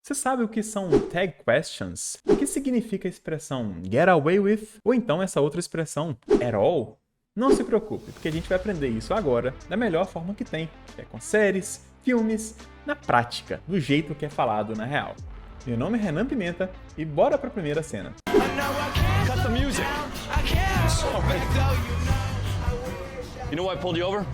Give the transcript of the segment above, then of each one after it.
Você sabe o que são tag questions? O que significa a expressão get away with? Ou então essa outra expressão at all? Não se preocupe, porque a gente vai aprender isso agora da melhor forma que tem, que é com séries, filmes, na prática, do jeito que é falado na real. Meu nome é Renan Pimenta e bora pra primeira cena. Cut the music. Sorry. You know why I pulled you over?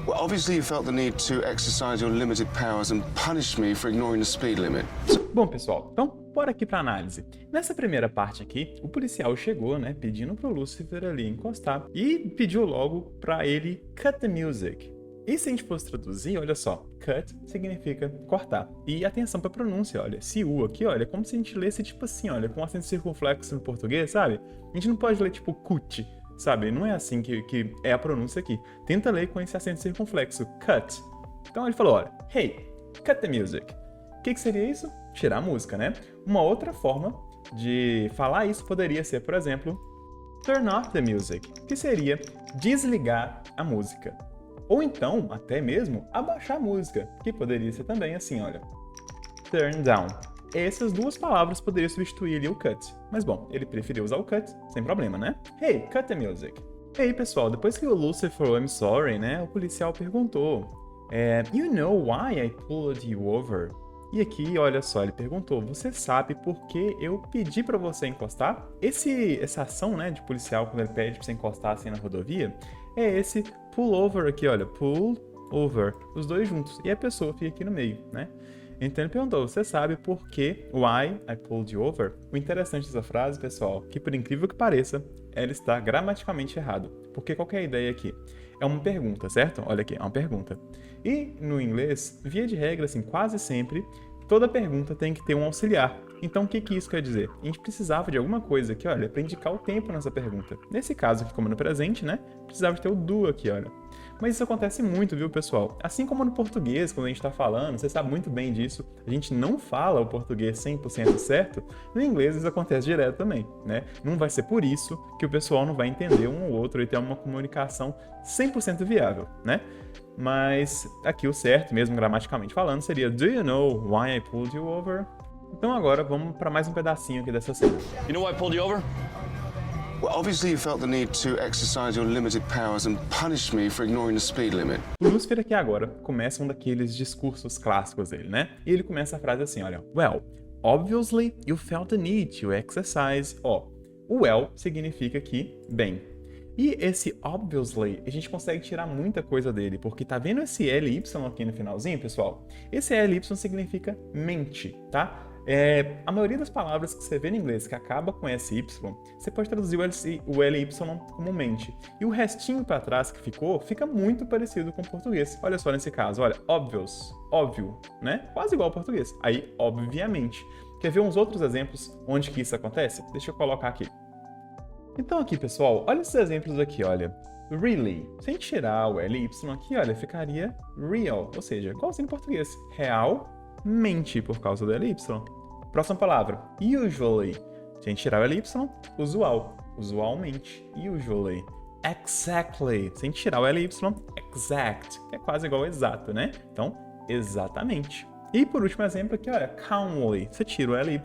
Well, obviously you felt the need to exercise your limited powers and punish me for ignoring the speed limit. Bom, pessoal, então bora aqui pra análise. Nessa primeira parte aqui, o policial chegou, né, pedindo pro Lucifer ali encostar e pediu logo pra ele cut the music. E se a gente fosse traduzir, olha só, cut significa cortar. E atenção pra pronúncia, olha, esse U aqui, olha, é como se a gente lesse tipo assim, olha, com acento circunflexo no português, sabe? A gente não pode ler tipo cut, sabe? Não é assim que é a pronúncia aqui. Tenta ler com esse acento circunflexo, cut. Então ele falou, olha, hey, cut the music. O que seria isso? Tirar a música, né? Uma outra forma de falar isso poderia ser, por exemplo, turn off the music, que seria desligar a música. Ou então, até mesmo, abaixar a música, que poderia ser também assim, olha, turn down. Essas duas palavras poderiam substituir ali o cut. Mas bom, ele preferiu usar o cut, sem problema, né? Hey, cut the music. E aí, pessoal, depois que o Lucifer falou I'm sorry, né, o policial perguntou, you know why I pulled you over? E aqui, olha só, ele perguntou, você sabe por que eu pedi pra você encostar? Essa ação, né, de policial, quando ele pede pra você encostar assim na rodovia, é esse pull over aqui, olha, pull over, os dois juntos, e a pessoa fica aqui no meio, né? Então ele perguntou, você sabe por que why I pulled you over? O interessante dessa frase, pessoal, que por incrível que pareça, ela está gramaticalmente errada, porque qual que é a ideia aqui? É uma pergunta, certo? Olha aqui, é uma pergunta. E no inglês, via de regra, assim, quase sempre, toda pergunta tem que ter um auxiliar. Então, o que isso quer dizer? A gente precisava de alguma coisa aqui, olha, para indicar o tempo nessa pergunta. Nesse caso aqui, como no presente, né? Precisava ter o do aqui, olha. Mas isso acontece muito, viu, pessoal? Assim como no português, quando a gente está falando, você sabe muito bem disso, a gente não fala o português 100% certo, no inglês isso acontece direto também, né? Não vai ser por isso que o pessoal não vai entender um ou outro e ter uma comunicação 100% viável, né? Mas aqui o certo, mesmo gramaticalmente falando, seria Do you know why I pulled you over? Então agora vamos para mais um pedacinho aqui dessa cena. You know why I pulled you over? Well, obviously you felt the need to exercise your limited powers and punish me for ignoring the speed limit. O Lucifer aqui agora começa um daqueles discursos clássicos dele, né? E ele começa a frase assim, olha, well, obviously you felt the need to exercise. Ó, o well significa aqui bem. E esse obviously, a gente consegue tirar muita coisa dele, porque tá vendo esse LY aqui no finalzinho, pessoal? Esse LY significa mente, tá? A maioria das palavras que você vê no inglês que acaba com SY, você pode traduzir o LY como mente. E o restinho para trás que ficou, fica muito parecido com o português. Olha só nesse caso, olha, obvious, óbvio, né? Quase igual ao português. Aí, obviamente. Quer ver uns outros exemplos onde que isso acontece? Deixa eu colocar aqui. Então aqui, pessoal, olha esses exemplos aqui, olha. Really. Sem tirar o LY aqui, olha, ficaria real, ou seja, igualzinho em português. Realmente, por causa do LY. Próxima palavra, usually. Sem tirar o LY, usual. Usualmente. Usually. Exactly. Sem tirar o LY, exact. Que é quase igual ao exato, né? Então, exatamente. E por último exemplo aqui, olha, calmly. Você tira o LY,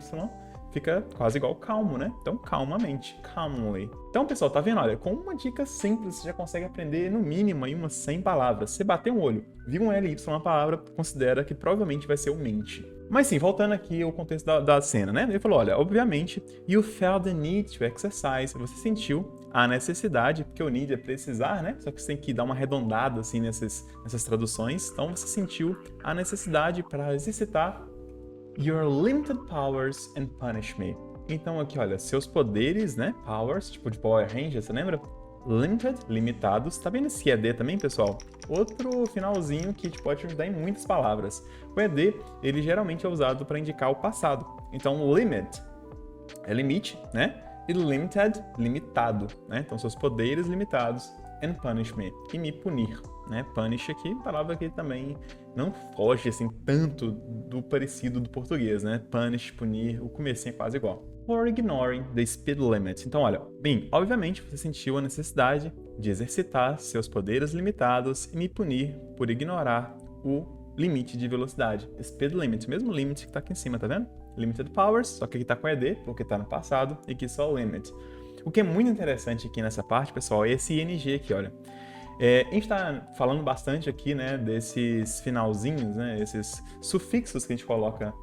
fica quase igual calmo, né? Então, calmamente, calmly. Então, pessoal, tá vendo? Olha, com uma dica simples, você já consegue aprender no mínimo aí umas 100 palavras. Você bater um olho, viu um LY na palavra, considera que provavelmente vai ser o mente. Mas sim, voltando aqui ao contexto da cena, né? Ele falou, olha, obviamente, you felt the need to exercise. Você sentiu a necessidade, porque o need é precisar, né? Só que você tem que dar uma arredondada, assim, nessas traduções. Então, você sentiu a necessidade para exercitar your limited powers and punish me. Então aqui, olha, seus poderes, né? Powers, tipo de Power Ranger, você lembra? Limited, limitados. Tá vendo esse ED também, pessoal? Outro finalzinho que te pode ajudar em muitas palavras. O ED, ele geralmente é usado para indicar o passado. Então, limit é limite, né? E limited, limitado, né? Então, seus poderes limitados. And punish me, e me punir, né? Punish aqui, palavra que também não foge assim tanto do parecido do português, né? Punish, punir, o comecinho é quase igual. For ignoring the speed limit. Então, olha, bem, obviamente você sentiu a necessidade de exercitar seus poderes limitados e me punir por ignorar o limite de velocidade. Speed limit, mesmo limit que tá aqui em cima, tá vendo? Limited powers, só que aqui tá com ED, porque tá no passado, e aqui só o limit. O que é muito interessante aqui nessa parte, pessoal, é esse ING aqui, olha. A gente tá falando bastante aqui, né, desses finalzinhos, né, esses sufixos que a gente coloca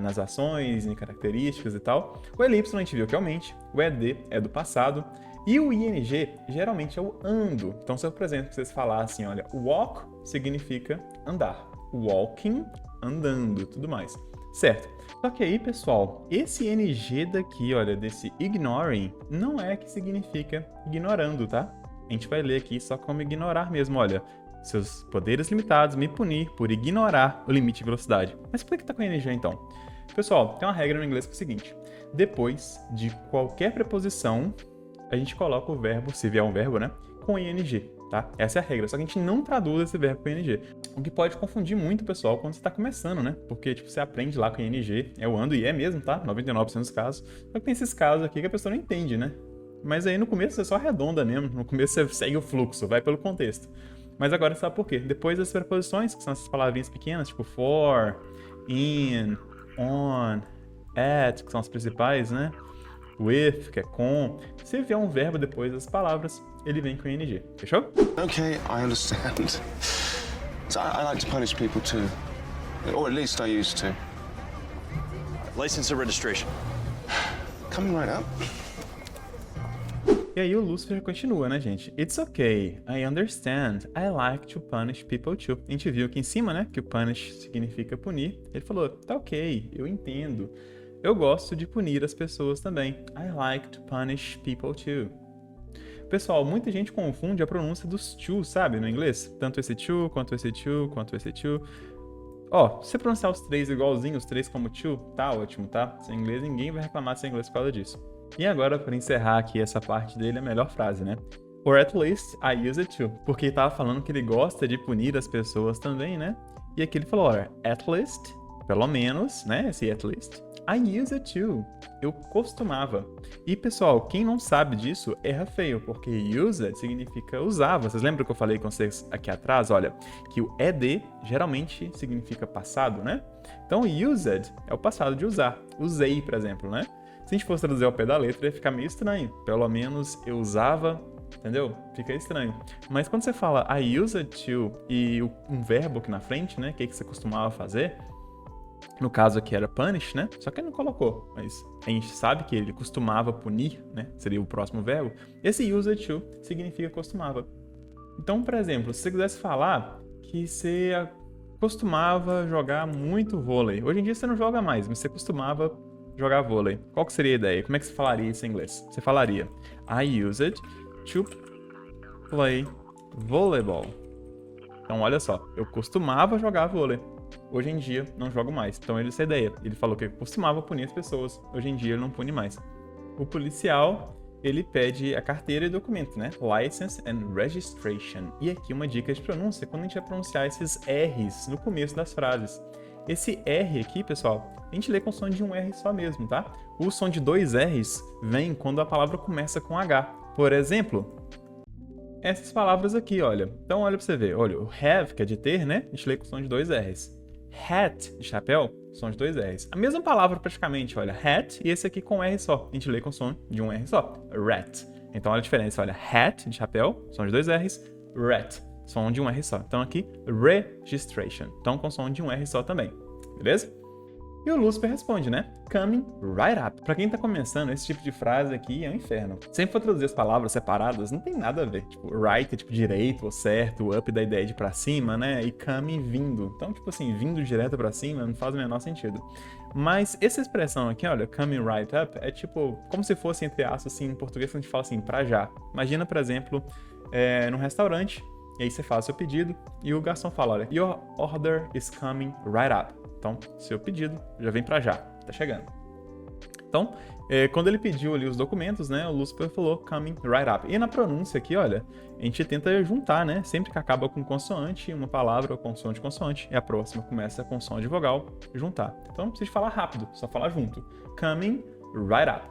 nas ações, em características e tal. O LY a gente viu que aumente, o ED é do passado, e o ING geralmente é o ando. Então, se eu, por exemplo, vocês falassem, olha, walk significa andar, walking, andando, tudo mais, certo? Só que aí, pessoal, esse ING daqui, olha, desse ignoring, não é que significa ignorando, tá? A gente vai ler aqui só como ignorar mesmo, olha. Seus poderes limitados me punir por ignorar o limite de velocidade. Mas por que tá com ING então? Pessoal, tem uma regra no inglês que é o seguinte. Depois de qualquer preposição, a gente coloca o verbo, se vier um verbo, né? Com ING, tá? Essa é a regra, só que a gente não traduz esse verbo com ING. O que pode confundir muito, pessoal, quando você tá começando, né? Porque, tipo, você aprende lá com ING, é o ando e é mesmo, tá? 99% dos casos. Só que tem esses casos aqui que a pessoa não entende, né? Mas aí no começo você só arredonda mesmo, no começo você segue o fluxo, vai pelo contexto. Mas agora você sabe por quê. Depois das preposições, que são essas palavrinhas pequenas, tipo for, in, on, at, que são as principais, né? With, que é com. Se vier um verbo depois das palavras, ele vem com ING. Fechou? Okay, I understand. So I like to punish people too. Or at least I used to. License or registration? Coming right up. E aí o Lucifer continua, né, gente? It's okay, I understand, I like to punish people too. A gente viu aqui em cima, né, que o punish significa punir. Ele falou, tá ok, eu entendo. Eu gosto de punir as pessoas também. I like to punish people too. Pessoal, muita gente confunde a pronúncia dos to, sabe, no inglês? Tanto esse to, quanto esse to, quanto esse to. Ó, se você pronunciar os três igualzinho, os três como to, tá ótimo, tá? Se é inglês, ninguém vai reclamar se é inglês por causa disso. E agora, para encerrar aqui essa parte dele, a melhor frase, né? Or at least I use it too. Porque ele tava falando que ele gosta de punir as pessoas também, né? E aqui ele falou, olha, at least, pelo menos, né? Esse at least, I use it too. Eu costumava. E, pessoal, quem não sabe disso, erra feio, porque used significa usava. Vocês lembram que eu falei com vocês aqui atrás, olha, que o ed geralmente significa passado, né? Então, used é o passado de usar. Usei, por exemplo, né? Se a gente fosse traduzir ao pé da letra, ia ficar meio estranho. Pelo menos eu usava, entendeu? Fica estranho. Mas quando você fala I used to e um verbo aqui na frente, né? Que é que você costumava fazer. No caso aqui era punish, né? Só que ele não colocou. Mas a gente sabe que ele costumava punir, né? Seria o próximo verbo. Esse used to significa costumava. Então, por exemplo, se você quisesse falar que você costumava jogar muito vôlei. Hoje em dia você não joga mais, mas você costumava jogar vôlei. Qual que seria a ideia? Como é que você falaria isso em inglês? Você falaria I used to play volleyball. Então, olha só. Eu costumava jogar vôlei. Hoje em dia, não jogo mais. Então, ele essa ideia. Ele falou que costumava punir as pessoas. Hoje em dia, ele não pune mais. O policial, ele pede a carteira e documento, né? License and registration. E aqui uma dica de pronúncia, quando a gente vai pronunciar esses R's no começo das frases. Esse R aqui, pessoal, a gente lê com som de um R só mesmo, tá? O som de dois R's vem quando a palavra começa com H. Por exemplo, essas palavras aqui, olha. Então, olha pra você ver. Olha, o have, que é de ter, né? A gente lê com som de dois R's. Hat, de chapéu, som de dois R's. A mesma palavra praticamente, olha. Hat e esse aqui com R só. A gente lê com som de um R só. Rat. Então, olha a diferença. Olha, hat, de chapéu, som de dois R's. Rat. Som de um R só. Então aqui, registration. Então com som de um R só também. Beleza? E o Lucifer responde, né? Coming right up. Pra quem tá começando, esse tipo de frase aqui é um inferno. Se for traduzir as palavras separadas, não tem nada a ver. Tipo, right é tipo direito ou certo, up da ideia de pra cima, né? E coming vindo. Então, tipo assim, vindo direto pra cima não faz o menor sentido. Mas essa expressão aqui, olha, coming right up, é tipo, como se fosse, entre aspas, assim, em português, a gente fala assim, pra já. Imagina, por exemplo, num restaurante, e aí você faz seu pedido e o garçom fala, olha, your order is coming right up. Então, seu pedido já vem pra já, tá chegando. Então, quando ele pediu ali os documentos, né, o Lucifer falou coming right up. E na pronúncia aqui, olha, a gente tenta juntar, né, sempre que acaba com consoante, uma palavra com som de consoante, e a próxima começa com som de vogal, juntar. Então, não precisa falar rápido, só falar junto. Coming right up.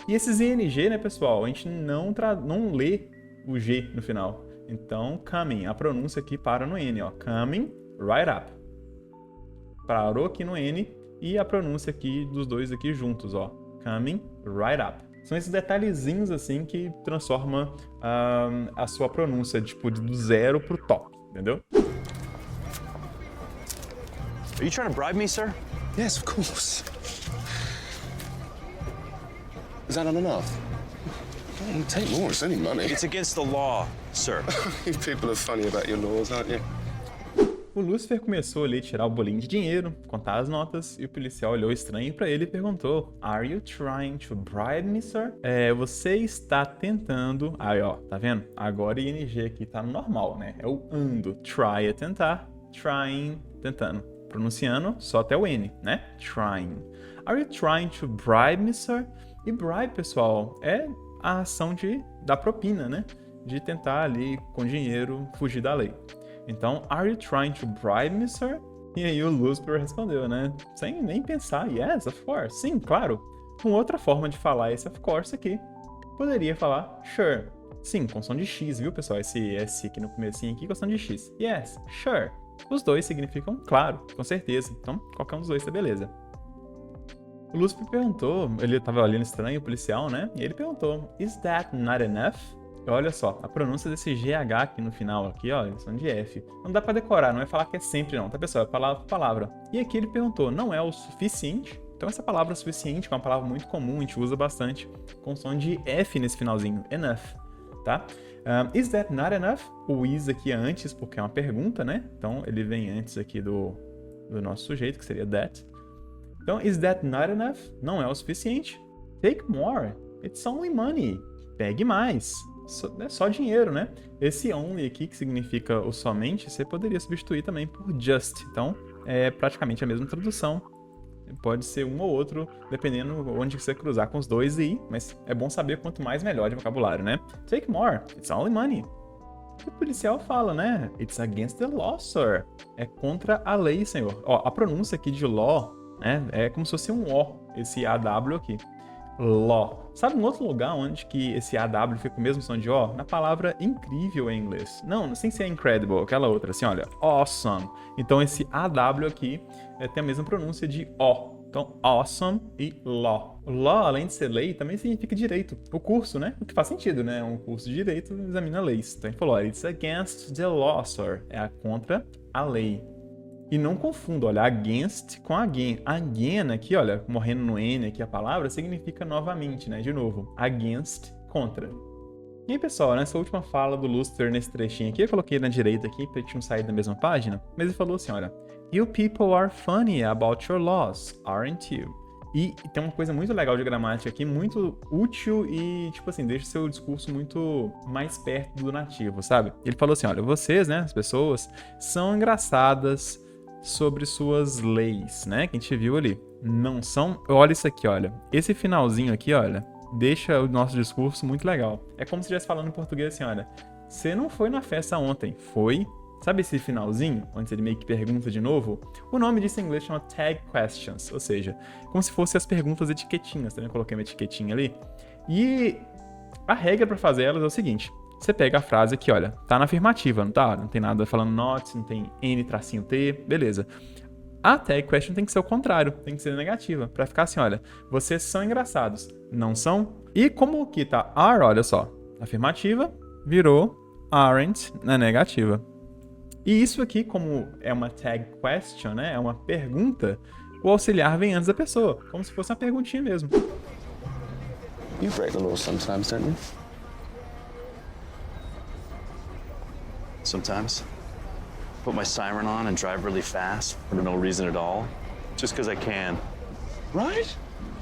E esses ING, né, pessoal, a gente não lê o G no final. Então, coming, a pronúncia aqui para no N, ó. Coming right up. Parou aqui no N e a pronúncia aqui dos dois aqui juntos, ó. Coming right up. São esses detalhezinhos assim que transforma a sua pronúncia, tipo, do zero pro top, entendeu? Are you trying to bribe me, sir? Yes, of course. Is that not enough? Don't take more, it's only money. It's against the law, sir. You people are funny about your laws, aren't you? O Lucifer começou ali a tirar o bolinho de dinheiro, contar as notas, e o policial olhou estranho pra ele e perguntou: Are you trying to bribe me, sir? Você está tentando... Aí, ó, tá vendo? Agora o ING aqui tá normal, né? É o ando. Try é tentar, trying, tentando. Pronunciando só até o N, né? Trying. Are you trying to bribe me, sir? E bribe, pessoal, é a ação da propina, né? De tentar ali, com dinheiro, fugir da lei. Então, are you trying to bribe me, sir? E aí o Lucifer respondeu, né? Sem nem pensar, yes, of course. Sim, claro. Com outra forma de falar esse of course aqui, poderia falar sure. Sim, com som de X, viu, pessoal? Esse S aqui no comecinho aqui com som de X. Yes, sure. Os dois significam claro, com certeza. Então, qualquer um dos dois tá beleza. O Lucifer perguntou, ele tava olhando estranho, o policial, né? E ele perguntou, is that not enough? Olha só, a pronúncia desse GH aqui no final, aqui, ó, eles são de F. Não dá pra decorar, não é falar que é sempre não, tá, pessoal? É palavra por palavra. E aqui ele perguntou, não é o suficiente? Então essa palavra suficiente, que é uma palavra muito comum, a gente usa bastante, com som de F nesse finalzinho, enough, tá? Is that not enough? O is aqui é antes, porque é uma pergunta, né? Então ele vem antes aqui do nosso sujeito, que seria that. Então, is that not enough? Não é o suficiente. Take more. It's only money. Pegue mais. É só dinheiro, né? Esse only aqui, que significa o somente, você poderia substituir também por just. Então, é praticamente a mesma tradução. Pode ser um ou outro, dependendo onde você cruzar com os dois aí, mas é bom saber quanto mais melhor de vocabulário, né? Take more. It's only money. E o policial fala, né? It's against the law, sir. É contra a lei, senhor. Ó, a pronúncia aqui de law, né? É como se fosse um O, esse AW aqui. Law. Sabe um outro lugar onde que esse AW fica com o mesmo som de O? Na palavra incrível em inglês. Não, sem ser incredible, aquela outra, assim, olha, awesome. Então esse AW aqui tem a mesma pronúncia de O. Então, awesome e law. Law, além de ser lei, também significa direito. O curso, né? O que faz sentido, né? Um curso de direito examina leis. Então ele falou, it's against the law, sir. É contra a lei. E não confunda, olha, against com again. Again aqui, olha, morrendo no N aqui a palavra, significa novamente, né? De novo, against, contra. E aí, pessoal, nessa última fala do Lucifer nesse trechinho aqui, eu coloquei na direita aqui pra gente não sair da mesma página, mas ele falou assim, olha, you people are funny about your laws, aren't you? E tem uma coisa muito legal de gramática aqui, muito útil e, tipo assim, deixa o seu discurso muito mais perto do nativo, sabe? Ele falou assim, olha, vocês, né, as pessoas, são engraçadas sobre suas leis, né, que a gente viu ali. Não são... Olha isso aqui, olha. Esse finalzinho aqui, olha, deixa o nosso discurso muito legal. É como se estivesse falando em português assim, olha, você não foi na festa ontem, foi... Sabe esse finalzinho, onde ele meio que pergunta de novo? O nome disso em inglês chama tag questions, ou seja, como se fossem as perguntas etiquetinhas, tá vendo? Eu coloquei uma etiquetinha ali. E a regra para fazer elas é o seguinte, você pega a frase aqui, olha, tá na afirmativa, não tá? Não tem nada falando not, não tem N-T, beleza. A tag question tem que ser o contrário, tem que ser negativa, para ficar assim, olha, vocês são engraçados, não são? E como aqui tá are, olha só, afirmativa, virou aren't na negativa. E isso aqui, como é uma tag question, né, é uma pergunta, o auxiliar vem antes da pessoa, como se fosse uma perguntinha mesmo. You break the law sometimes, don't you? Sometimes. Put my siren on and drive really fast for no reason at all. Just because I can. Right?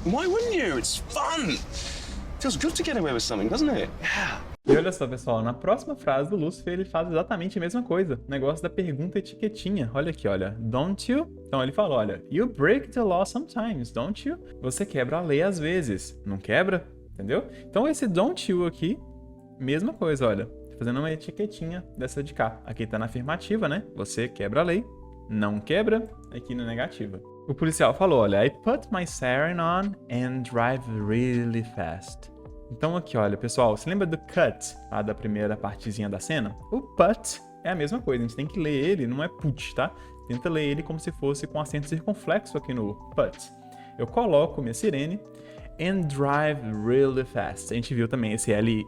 Why wouldn't you? It's fun. Feels good to get away with something, doesn't it? Yeah. E olha só, pessoal, na próxima frase do Lucifer, ele faz exatamente a mesma coisa. O negócio da pergunta etiquetinha. Olha aqui, olha. Don't you? Então ele falou, olha. You break the law sometimes, don't you? Você quebra a lei às vezes. Não quebra? Entendeu? Então esse don't you aqui, mesma coisa, olha. Fazendo uma etiquetinha dessa de cá. Aqui tá na afirmativa, né? Você quebra a lei. Não quebra, aqui na negativa. O policial falou, olha. I put my siren on and drive really fast. Então aqui, olha, pessoal, você lembra do cut, lá da primeira partezinha da cena? O put é a mesma coisa, a gente tem que ler ele, não é put, tá? Tenta ler ele como se fosse com acento circunflexo aqui no but. Eu coloco minha sirene and drive really fast. A gente viu também esse LY,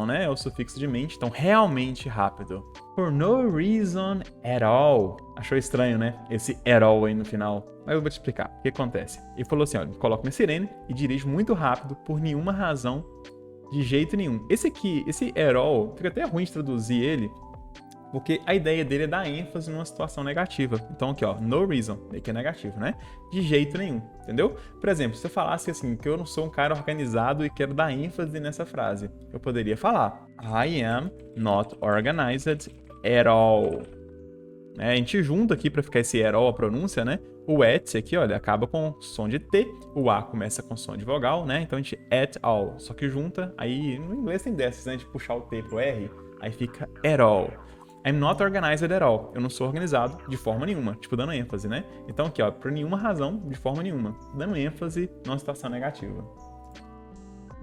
né? É o sufixo de mente, então realmente rápido. For no reason at all. Achou estranho, né? Esse at all aí no final. Mas eu vou te explicar o que acontece. Ele falou assim, olha, coloco minha sirene e dirijo muito rápido por nenhuma razão, de jeito nenhum. Esse aqui, esse at all, fica até ruim de traduzir ele, porque a ideia dele é dar ênfase numa situação negativa. Então aqui, ó, no reason, que é negativo, né? De jeito nenhum, entendeu? Por exemplo, se eu falasse assim, que eu não sou um cara organizado e quero dar ênfase nessa frase, eu poderia falar I am not organized at all. A gente junta aqui para ficar esse at all a pronúncia, né? O at aqui, olha, acaba com som de T, o A começa com som de vogal, né? Então a gente at all, só que junta, aí no inglês tem dessas, né? De puxar o T pro R, aí fica at all. I'm not organized at all. Eu não sou organizado de forma nenhuma. Tipo, dando ênfase, né? Então aqui, ó, por nenhuma razão, de forma nenhuma. Dando ênfase numa situação negativa.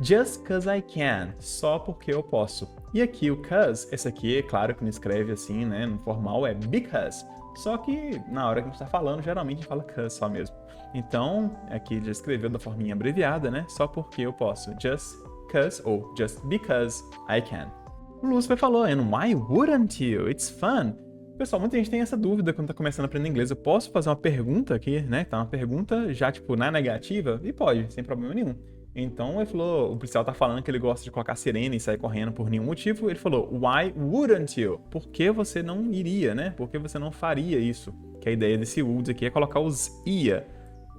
Just 'cause I can. Só porque eu posso. E aqui o 'cause, esse aqui, é claro que não escreve assim, né? No formal é because. Só que na hora que a gente tá falando, geralmente a gente fala 'cause só mesmo. Então, aqui ele já escreveu da forminha abreviada, né? Só porque eu posso. Just 'cause ou just because I can. O Lucifer falou, and why wouldn't you? It's fun. Pessoal, muita gente tem essa dúvida quando tá começando a aprender inglês. Eu posso fazer uma pergunta aqui, né? Tá uma pergunta já, tipo, na negativa? E pode, sem problema nenhum. Então, ele falou, o policial tá falando que ele gosta de colocar sirene e sair correndo por nenhum motivo. Ele falou, why wouldn't you? Por que você não iria, né? Por que você não faria isso? Que a ideia desse would aqui é colocar os ia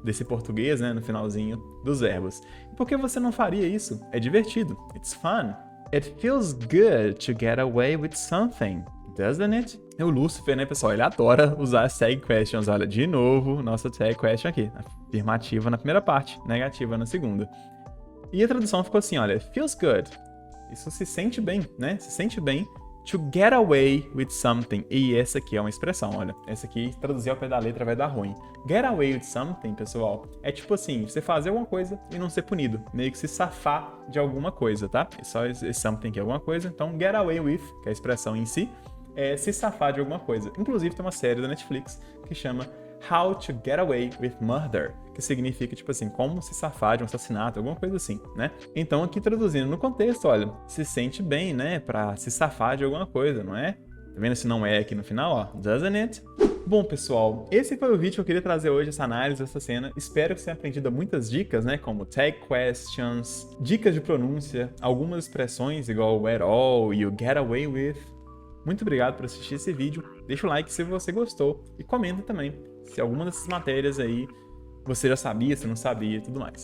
desse português, né? No finalzinho dos verbos. E por que você não faria isso? É divertido. It's fun. It feels good to get away with something, doesn't it? O Lucifer, né, pessoal, ele adora usar as tag questions. Olha, de novo, nossa tag question aqui. Afirmativa na primeira parte, negativa na segunda. E a tradução ficou assim, olha, feels good. Isso se sente bem, né? Se sente bem to get away with something. E essa aqui é uma expressão, olha. Essa aqui, traduzir ao pé da letra vai dar ruim. Get away with something, pessoal, é tipo assim, você fazer alguma coisa e não ser punido. Meio que se safar de alguma coisa, tá? É só esse something que é alguma coisa. Então, get away with, que é a expressão em si, é se safar de alguma coisa. Inclusive, tem uma série da Netflix que chama How to Get Away with Murder, que significa, tipo assim, como se safar de um assassinato, alguma coisa assim, né? Então, aqui traduzindo no contexto, olha, se sente bem, né, pra se safar de alguma coisa, não é? Tá vendo se não é aqui no final, ó? Doesn't it? Bom, pessoal, esse foi o vídeo que eu queria trazer hoje, essa análise dessa cena. Espero que você tenha aprendido muitas dicas, né, como tag questions, dicas de pronúncia, algumas expressões igual o at all e o get away with. Muito obrigado por assistir esse vídeo. Deixa o like se você gostou e comenta também se alguma dessas matérias aí você já sabia, se não sabia e tudo mais.